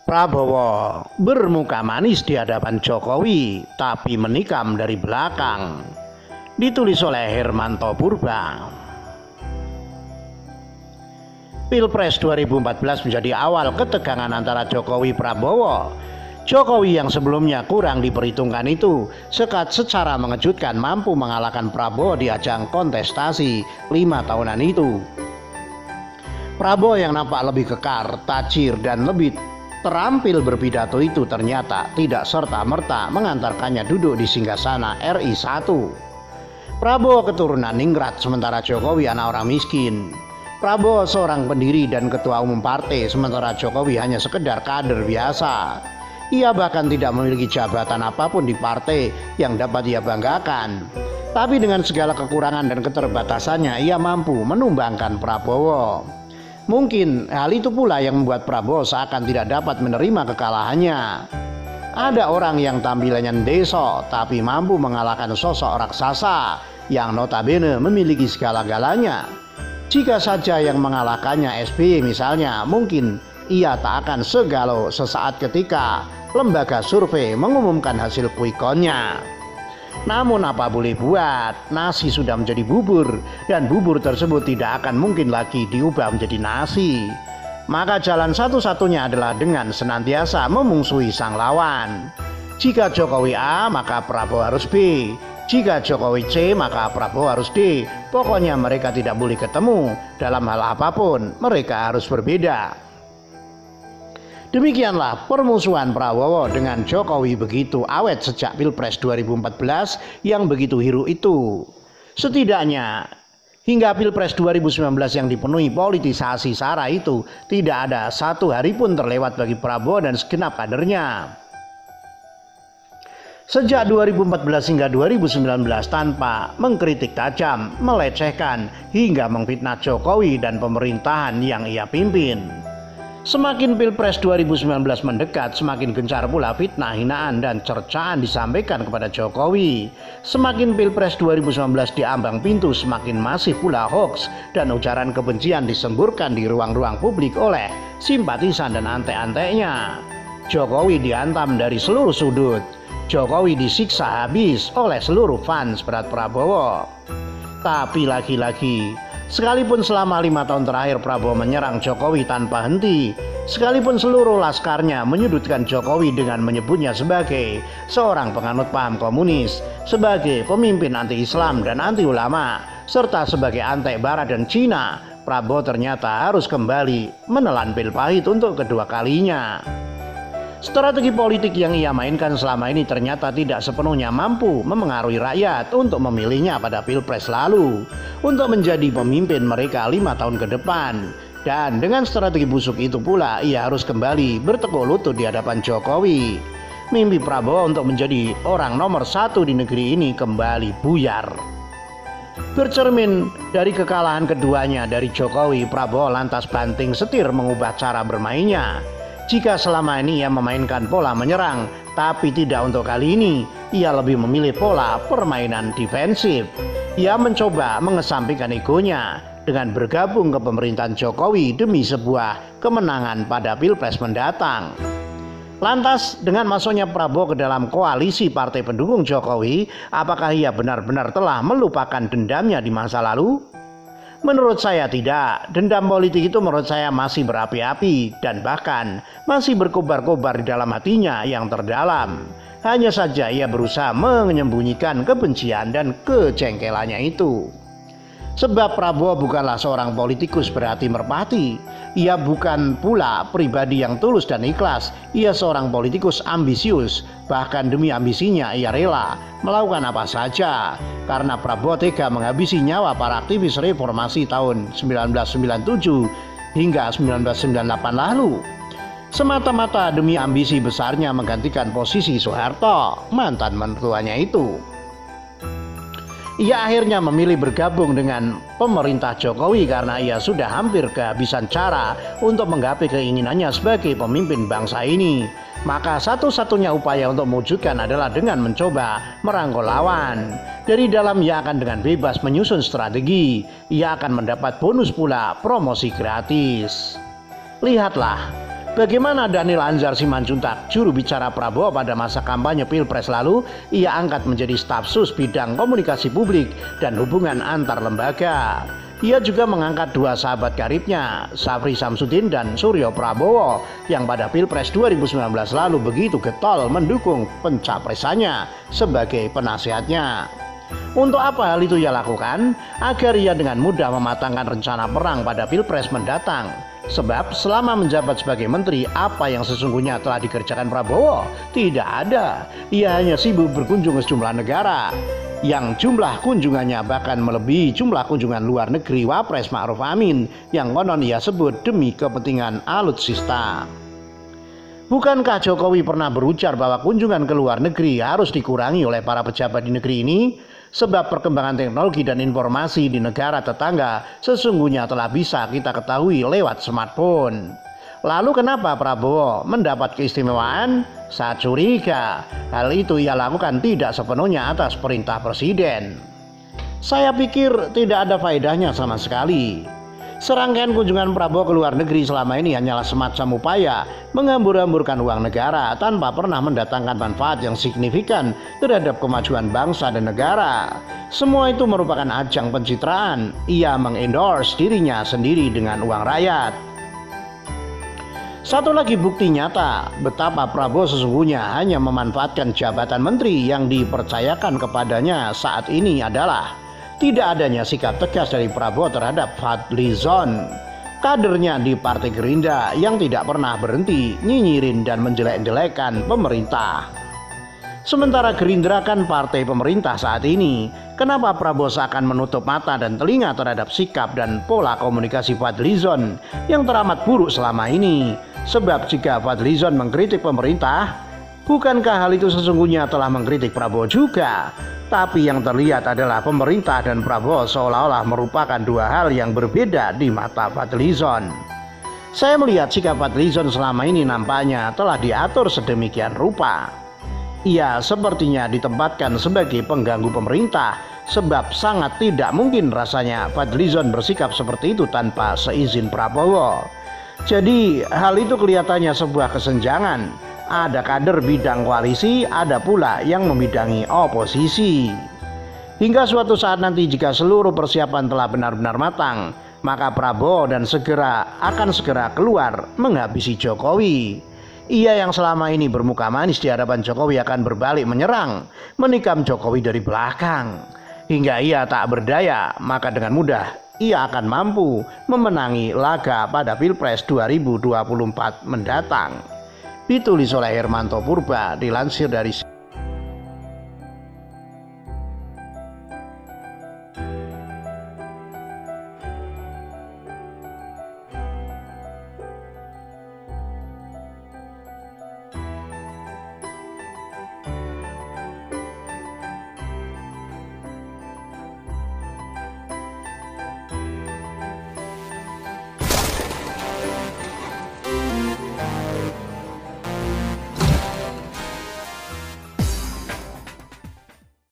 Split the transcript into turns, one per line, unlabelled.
Prabowo bermuka manis di hadapan Jokowi, tapi menikam dari belakang. Ditulis oleh Hermanto Purba. Pilpres 2014 menjadi awal ketegangan antara Jokowi Prabowo. Jokowi yang sebelumnya kurang diperhitungkan itu secara mengejutkan mampu mengalahkan Prabowo di ajang kontestasi 5 tahunan itu. Prabowo yang nampak lebih kekar, tajir, dan lebih terampil berpidato itu ternyata tidak serta-merta mengantarkannya duduk di singgasana RI 1. Prabowo keturunan ningrat sementara Jokowi anak orang miskin. Prabowo seorang pendiri dan ketua umum partai sementara Jokowi hanya sekedar kader biasa. Ia bahkan tidak memiliki jabatan apapun di partai yang dapat ia banggakan. Tapi dengan segala kekurangan dan keterbatasannya ia mampu menumbangkan Prabowo. Mungkin hal itu pula yang membuat Prabowo seakan tidak dapat menerima kekalahannya. Ada orang yang tampilannya deso tapi mampu mengalahkan sosok raksasa yang notabene memiliki segala-galanya. Jika saja yang mengalahkannya SBY misalnya, mungkin ia tak akan segalau sesaat ketika lembaga survei mengumumkan hasil quick count-nya. Namun apa boleh buat, nasi sudah menjadi bubur dan bubur tersebut tidak akan mungkin lagi diubah menjadi nasi. Maka jalan satu-satunya adalah dengan senantiasa memungsuhi sang lawan. Jika Jokowi A, maka Prabowo harus B. Jika Jokowi C, maka Prabowo harus D. Pokoknya mereka tidak boleh ketemu. Dalam hal apapun, mereka harus berbeda. Demikianlah permusuhan Prabowo dengan Jokowi begitu awet sejak Pilpres 2014 yang begitu hiruk itu. Setidaknya hingga Pilpres 2019 yang dipenuhi politisasi SARA itu tidak ada satu hari pun terlewat bagi Prabowo dan segenap kadernya. Sejak 2014 hingga 2019 tanpa mengkritik tajam, melecehkan hingga memfitnah Jokowi dan pemerintahan yang ia pimpin. Semakin Pilpres 2019 mendekat, semakin gencar pula fitnah, hinaan, dan cercaan disampaikan kepada Jokowi. Semakin Pilpres 2019 diambang pintu, semakin masif pula hoaks dan ujaran kebencian disemburkan di ruang-ruang publik oleh simpatisan dan antek-anteknya. Jokowi dihantam dari seluruh sudut. Jokowi disiksa habis oleh seluruh fans berat Prabowo. Tapi lagi-lagi, sekalipun selama 5 tahun terakhir Prabowo menyerang Jokowi tanpa henti, sekalipun seluruh laskarnya menyudutkan Jokowi dengan menyebutnya sebagai seorang penganut paham komunis, sebagai pemimpin anti-Islam dan anti-ulama, serta sebagai antek Barat dan Cina, Prabowo ternyata harus kembali menelan pil pahit untuk kedua kalinya. Strategi politik yang ia mainkan selama ini ternyata tidak sepenuhnya mampu memengaruhi rakyat untuk memilihnya pada Pilpres lalu untuk menjadi pemimpin mereka 5 tahun ke depan. Dan dengan strategi busuk itu pula ia harus kembali bertekuk lutut di hadapan Jokowi. Mimpi Prabowo untuk menjadi orang nomor 1 di negeri ini kembali buyar. Bercermin dari kekalahan keduanya dari Jokowi, Prabowo lantas banting setir mengubah cara bermainnya. Jika selama ini ia memainkan pola menyerang, tapi tidak untuk kali ini, ia lebih memilih pola permainan defensif. Ia mencoba mengesampingkan egonya dengan bergabung ke pemerintahan Jokowi demi sebuah kemenangan pada Pilpres mendatang. Lantas dengan masuknya Prabowo ke dalam koalisi partai pendukung Jokowi, apakah ia benar-benar telah melupakan dendamnya di masa lalu? Menurut saya tidak. Dendam politik itu menurut saya masih berapi-api dan bahkan masih berkobar-kobar di dalam hatinya yang terdalam. Hanya saja ia berusaha menyembunyikan kebencian dan kejengkelannya itu. Sebab Prabowo bukanlah seorang politikus berhati merpati. Ia bukan pula pribadi yang tulus dan ikhlas. Ia seorang politikus ambisius. Bahkan demi ambisinya ia rela melakukan apa saja. Karena Prabowo tega menghabisi nyawa para aktivis reformasi tahun 1997 hingga 1998 lalu. Semata-mata demi ambisi besarnya menggantikan posisi Soeharto, mantan mertuanya itu. Ia akhirnya memilih bergabung dengan pemerintah Jokowi karena ia sudah hampir kehabisan cara untuk menggapai keinginannya sebagai pemimpin bangsa ini. Maka satu-satunya upaya untuk mewujudkan adalah dengan mencoba merangkul lawan. Dari dalam ia akan dengan bebas menyusun strategi. Ia akan mendapat bonus pula promosi gratis. Lihatlah, Bagaimana Daniel Anzar Simanjuntak, juru bicara Prabowo pada masa kampanye Pilpres lalu, ia angkat menjadi staf sus bidang komunikasi publik dan hubungan antar lembaga. Ia juga mengangkat dua sahabat karibnya, Safri Samsudin dan Suryo Prabowo, yang pada Pilpres 2019 lalu begitu getol mendukung pencapresannya sebagai penasehatnya. Untuk apa hal itu ia lakukan? Agar ia dengan mudah mematangkan rencana perang pada Pilpres mendatang. Sebab selama menjabat sebagai menteri, apa yang sesungguhnya telah dikerjakan Prabowo? Tidak ada. Ia hanya sibuk berkunjung ke sejumlah negara, yang jumlah kunjungannya bahkan melebihi jumlah kunjungan luar negeri Wapres Ma'ruf Amin, yang konon ia sebut demi kepentingan alutsista. Bukankah Jokowi pernah berujar bahwa kunjungan ke luar negeri harus dikurangi oleh para pejabat di negeri ini? Sebab perkembangan teknologi dan informasi di negara tetangga sesungguhnya telah bisa kita ketahui lewat smartphone. Lalu kenapa Prabowo mendapat keistimewaan? Saya curiga hal itu ia lakukan tidak sepenuhnya atas perintah presiden. Saya pikir tidak ada faedahnya sama sekali. Serangkaian kunjungan Prabowo ke luar negeri selama ini hanyalah semacam upaya menghambur-hamburkan uang negara tanpa pernah mendatangkan manfaat yang signifikan terhadap kemajuan bangsa dan negara. Semua itu merupakan ajang pencitraan. Ia mengendorse dirinya sendiri dengan uang rakyat. Satu lagi bukti nyata betapa Prabowo sesungguhnya hanya memanfaatkan jabatan menteri yang dipercayakan kepadanya saat ini adalah tidak adanya sikap tegas dari Prabowo terhadap Fadlizon, kadernya di Partai Gerindra yang tidak pernah berhenti nyinyirin dan menjelek-jelekan pemerintah. Sementara Gerindra kan partai pemerintah saat ini, kenapa Prabowo seakan menutup mata dan telinga terhadap sikap dan pola komunikasi Fadlizon yang teramat buruk selama ini? Sebab jika Fadlizon mengkritik pemerintah, bukankah hal itu sesungguhnya telah mengkritik Prabowo juga? Tapi yang terlihat adalah pemerintah dan Prabowo seolah-olah merupakan dua hal yang berbeda di mata Fadlizon. Saya melihat sikap Fadlizon selama ini nampaknya telah diatur sedemikian rupa. Ia sepertinya ditempatkan sebagai pengganggu pemerintah, sebab sangat tidak mungkin rasanya Fadlizon bersikap seperti itu tanpa seizin Prabowo. Jadi hal itu kelihatannya sebuah kesenjangan. Ada kader bidang koalisi, ada pula yang membidangi oposisi. Hingga suatu saat nanti jika seluruh persiapan telah benar-benar matang, maka Prabowo akan segera keluar menghabisi Jokowi. Ia yang selama ini bermuka manis di hadapan Jokowi akan berbalik menyerang, menikam Jokowi dari belakang. Hingga ia tak berdaya, maka dengan mudah ia akan mampu memenangi laga pada Pilpres 2024 mendatang. Ditulis oleh Hermanto Purba, dilansir dari